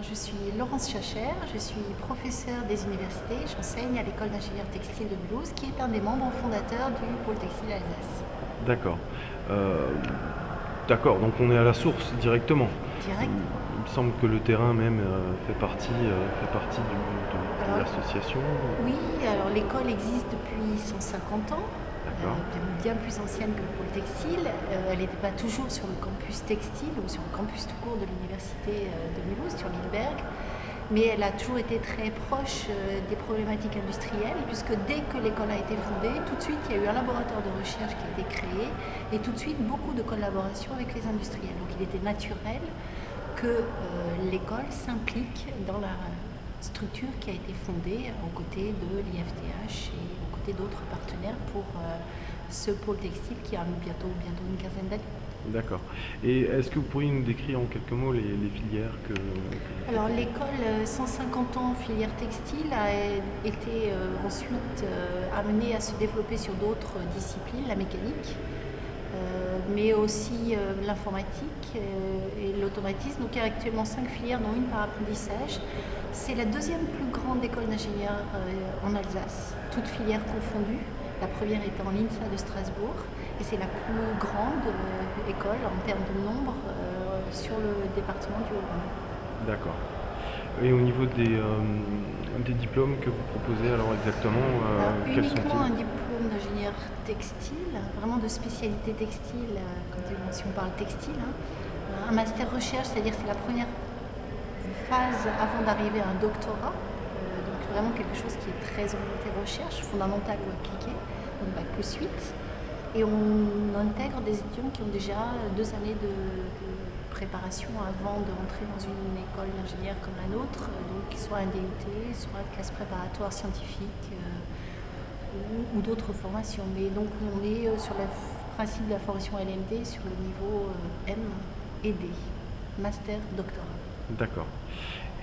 je suis Laurence Chacher, je suis professeure des universités, j'enseigne à l'école d'ingénieurs textiles de Mulhouse, qui est un des membres fondateurs du pôle textile Alsace. D'accord. Euh, d'accord, donc on est à la source directement. Direct. Il me semble que le terrain même fait partie de Alors, l'association. oui, alors l'école existe depuis 150 ans, D'accord. bien plus ancienne que le pôle textile. Elle n'était pas toujours sur le campus textile ou sur le campus tout court de l'université de Mulhouse, sur Lilleberg, mais elle a toujours été très proche des problématiques industrielles, puisque dès que l'école a été fondée, tout de suite il y a eu un laboratoire de recherche qui a été créé, et tout de suite beaucoup de collaboration avec les industriels. Donc il était naturel que l'école s'implique dans la structure qui a été fondée aux côtés de l'IFTH et aux côtés d'autres partenaires pour ce pôle textile qui a bientôt une quinzaine d'années. D'accord. Et est-ce que vous pourriez nous décrire en quelques mots les filières que... Alors l'école 150 ans filière textile a été ensuite amenée à se développer sur d'autres disciplines, la mécanique, mais aussi l'informatique et l'automatisme. Donc il y a actuellement 5 filières, dont une par apprentissage. C'est la deuxième plus grande école d'ingénieurs en Alsace, toutes filières confondues. La première étant l'INSA de Strasbourg, et c'est la plus grande école en termes de nombre sur le département du Haut-Rhin. D'accord. Et au niveau des diplômes que vous proposez alors exactement, quels Uniquement un sont-ils? diplôme d'ingénieur textile, vraiment de spécialité textile, si on parle textile, hein. Un master recherche, c'est-à-dire que c'est la première phase avant d'arriver à un doctorat, donc vraiment quelque chose qui est très orienté recherche, fondamentale ou appliquée, donc bac plus 8. Et on intègre des étudiants qui ont déjà 2 années de préparation avant de rentrer dans une école d'ingénieur comme la nôtre, donc soit un DUT, soit une classe préparatoire scientifique ou d'autres formations. Mais donc on est sur le principe de la formation LMD sur le niveau M et D, master, doctorat. D'accord.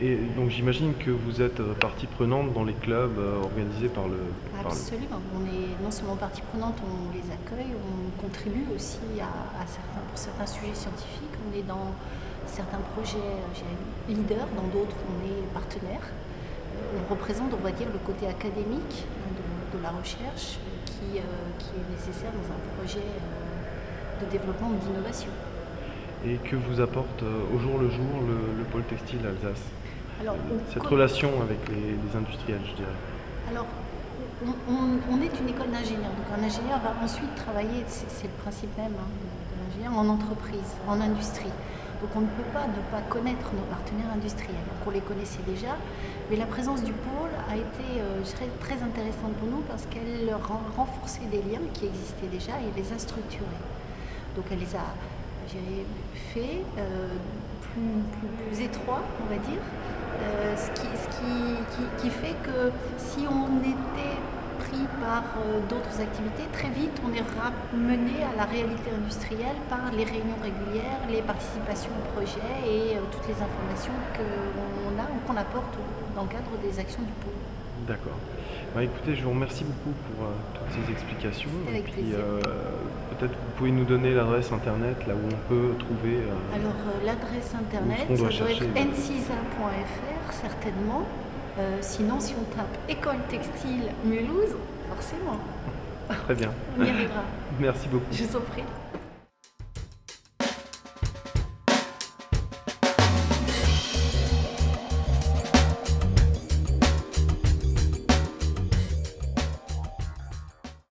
Et donc j'imagine que vous êtes partie prenante dans les clubs organisés par le... Absolument. On est non seulement partie prenante, on les accueille, on contribue aussi pour certains sujets scientifiques. On est dans certains projets leaders, dans d'autres on est partenaire. On représente, on va dire, le côté académique de la recherche qui est nécessaire dans un projet de développement ou d'innovation. Et que vous apporte au jour le jour le pôle textile Alsace? Alors, cette relation avec les industriels, je dirais. Alors, on est une école d'ingénieurs, donc un ingénieur va ensuite travailler, c'est le principe même de l'ingénieur, en entreprise, en industrie. Donc on ne peut pas ne pas connaître nos partenaires industriels. Donc on les connaissait déjà, mais la présence du pôle a été très intéressante pour nous parce qu'elle renforçait des liens qui existaient déjà et les a structurés. Donc elle les a, je dirais, fait plus étroits, on va dire. Ce qui fait que si on était pris par d'autres activités, très vite on est ramené à la réalité industrielle par les réunions régulières, les participations au projet et toutes les informations qu'on a ou qu'on apporte dans le cadre des actions du pôle. D'accord. Bah, écoutez, je vous remercie beaucoup pour toutes ces explications. Avec plaisir. Peut-être vous pouvez nous donner l'adresse internet là où on peut trouver. Alors l'adresse internet, on ça doit doit chercher. être ncisa.fr certainement. Sinon, si on tape école textile Mulhouse, forcément, Très bien. on y arrivera. Merci beaucoup. Je vous en prie.